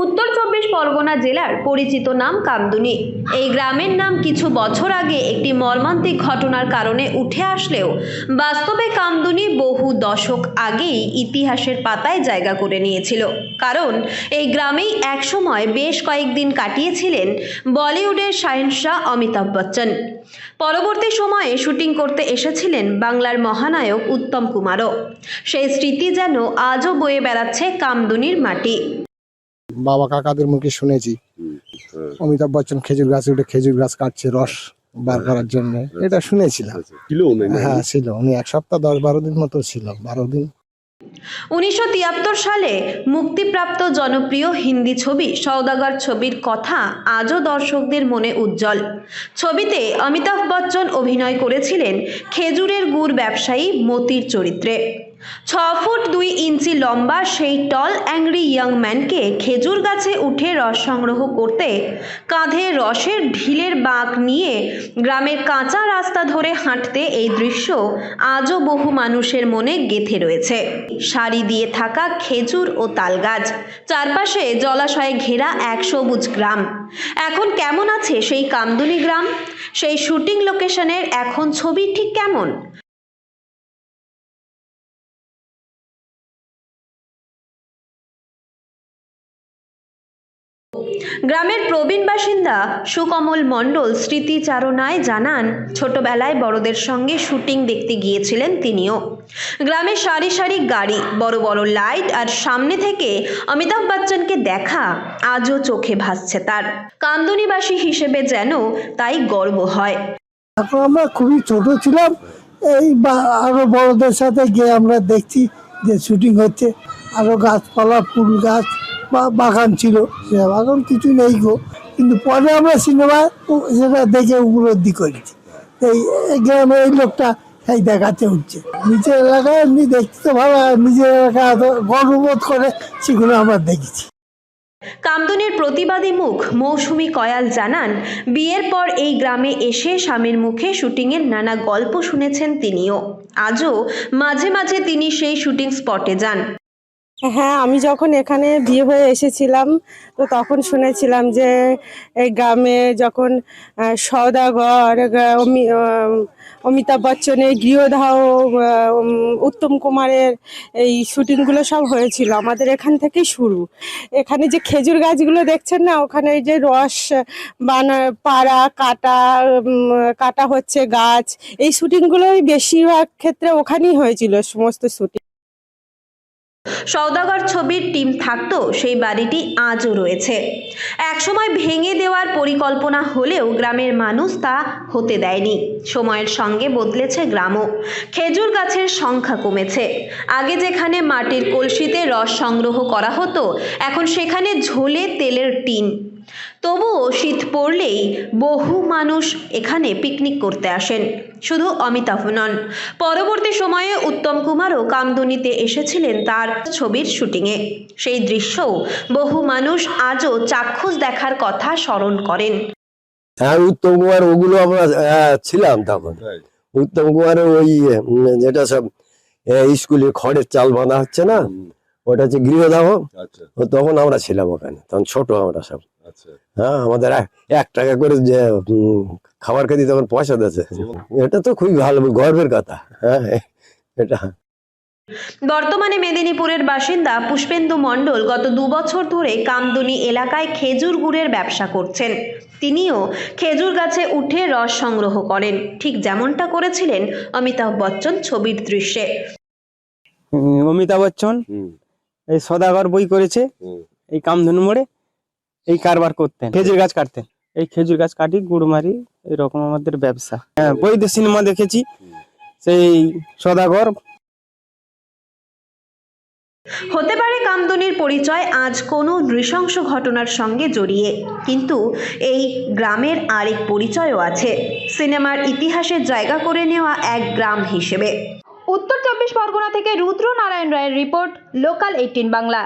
উত্তর চব্বিশ পরগনা জেলার পরিচিত নাম কামদুনি। এই গ্রামের নাম কিছু বছর আগে একটি মর্মান্তিক ঘটনার কারণে উঠে আসলেও বাস্তবে কামদুনি বহু দশক আগেই ইতিহাসের পাতায় জায়গা করে নিয়েছিল। কারণ এই গ্রামেই একসময় বেশ কয়েকদিন কাটিয়েছিলেন বলিউডের শাহেনশাহ অমিতাভ বচ্চন। পরবর্তী সময়ে শুটিং করতে এসেছিলেন বাংলার মহানায়ক উত্তম কুমারও। সেই স্মৃতি যেন আজও বয়ে বেড়াচ্ছে কামদুনির মাটি। বাবা কাকাদের মুখে শুনেছি অমিতাভ বচ্চন খেজুর গাছে উঠে খেজুর গাছ কাটছে রস বার করার জন্য, এটা শুনেছিলাম। হ্যাঁ ছিল, উনি এক সপ্তাহ 10-12 দিন মতো ছিল, 12 দিন। 1973 সালে মুক্তিপ্রাপ্ত জনপ্রিয় হিন্দি ছবি সওদাগর ছবির কথা আজও দর্শকদের মনে উজ্জ্বল। ছবিতে অমিতাভ বচ্চন অভিনয় করেছিলেন খেজুরের গুড় ব্যবসায়ী মতির চরিত্রে। 6 ফুট 2 ইঞ্চি লম্বা সেই টল অ্যাংরি ইয়াং ম্যানকে খেজুর গাছে উঠে রস সংগ্রহ করতে কাঁধে রসের ঢিলের বাঁক নিয়ে গ্রামের কাঁচা রাস্তা ধরে হাঁটতে এই দৃশ্য আজও বহু মানুষের মনে গেঁথে রয়েছে। সারি দিয়ে থাকা খেজুর ও তাল গাছ, চারপাশে জলাশয়ে ঘেরা এক সবুজ গ্রাম। এখন কেমন আছে সেই কামদুনি গ্রাম? সেই শুটিং লোকেশনের এখন ছবি ঠিক কেমন? গ্রামের প্রবীণ বাসিন্দা সুকমল মণ্ডল স্মৃতিচারণায় জানান, ছোটবেলায় বড়দের সঙ্গে শুটিং দেখতে গিয়েছিলেন তিনিও। গ্রামে সারি সারি গাড়ি, বড় বড় লাইট আর সামনে থেকে অমিতাভ বচ্চনকে দেখা আজও চোখে ভাসছে তার। কামদুনিবাসী হিসেবে যেন তাই গর্ব হয়। এখন আমরা খুবই ছোট ছিলাম, এই আরো বড়দের সাথে গিয়ে আমরা দেখছি যে শুটিং হচ্ছে, আরো গাছপালা ফুল গাছ বা বাগান ছিল, সে বাগান কিছু নেই গো, কিন্তু পরে আমরা সিনেমায় সেটা দেখে উপলব্ধি করেছি। এই গ্রামে এই লোকটা সেই দেখাতে উঠছে, নিজের এলাকায় এমনি দেখতে ভালো, নিজের এলাকায় গর্ববোধ করে সেগুলো আমরা দেখেছি। কামদুনির প্রতিবাদী মুখ মৌসুমী কয়াল জানান, বিয়ের পর এই গ্রামে এসে স্বামীর মুখে শুটিংয়ের নানা গল্প শুনেছেন তিনিও। আজও মাঝে মাঝে তিনি সেই শুটিং স্পটে যান। হ্যাঁ, আমি যখন এখানে বিয়ে হয়ে এসেছিলাম তো তখন শুনেছিলাম যে এই গ্রামে যখন সওদাগর, অমিতাভ বচ্চনের গৃহদাহ, উত্তম কুমারের এই শুটিংগুলো সব হয়েছিল আমাদের এখান থেকেই শুরু। এখানে যে খেজুর গাছগুলো দেখছেন না, ওখানে যে রস পাড়া কাটা হচ্ছে গাছ, এই শুটিংগুলোই বেশিরভাগ ক্ষেত্রে ওখানেই হয়েছিল সমস্ত শুটিং। সওদাগর ছবির টিম থাকতো সেই বাড়িটি আজও রয়েছে। একসময় ভেঙে দেওয়ার পরিকল্পনা হলেও গ্রামের মানুষ তা হতে দেয়নি। সময়ের সঙ্গে বদলেছে গ্রামও, খেজুর গাছের সংখ্যা কমেছে। আগে যেখানে মাটির কলসিতে রস সংগ্রহ করা হতো, এখন সেখানে ঝোলে তেলের টিন। তবুও শীত পড়লেই বহু মানুষ এখানে পিকনিক করতে আসেন। শুধু অমিতাভ নন, পরবর্তী সময়ে উত্তম কুমারও কামদুনিতে এসেছিলেন তার ছবির শুটিংয়ে। সেই দৃশ্যও বহু মানুষ আজও চাক্ষুষ দেখার কথা স্মরণ করেন। হ্যাঁ, উত্তম কুমার ওগুলো আমরা ছিলাম তখন। উত্তম কুমারের ওই যেটা সব স্কুলে খড়ের চাল বাঁধা হচ্ছে না, ওটা হচ্ছে গৃহদাহ। তখন আমরা ছিলাম ওখানে, তখন ছোট আমরা সব। হ্যাঁ, আমাদের 1 টাকা করে যে খাবার খেতে তখন পয়সা দিয়েছে, এটা তো খুবই ভালো গর্বের কথা। হ্যাঁ, এটা। বর্তমানে মেদিনীপুরের বাসিন্দা পুষ্পেন্দু মণ্ডল গত 2 বছর ধরে কামদুনি এলাকায় খেজুর গুড়ের ব্যবসা করছেন। তিনিও খেজুর গাছে উঠে রস সংগ্রহ করেন, ঠিক যেমনটা করেছিলেন অমিতাভ বচ্চন ছবির দৃশ্যে। অমিতাভ বচ্চন এই সওদাগর বই করেছে, এই কামধেনু মোড়ে এই কারবার করতেন, খেজুর গাছ কাটতেন। এই খেজুর গাছ কাটি, গুড় মারি, এরকম আমাদের ব্যবসা। হ্যাঁ, বইতে সিনেমা দেখেছি সেই সওদাগর। হতে পারে কামদুনির পরিচয় আজ কোনো নৃশংস ঘটনার সঙ্গে জড়িয়ে, কিন্তু এই গ্রামের আরেক পরিচয়ও আছে, সিনেমার ইতিহাসে জায়গা করে নেওয়া এক গ্রাম হিসেবে। উত্তর চব্বিশ পরগনা থেকে রুদ্র নারায়ণ রায়ের রিপোর্ট, লোকাল 18 বাংলা।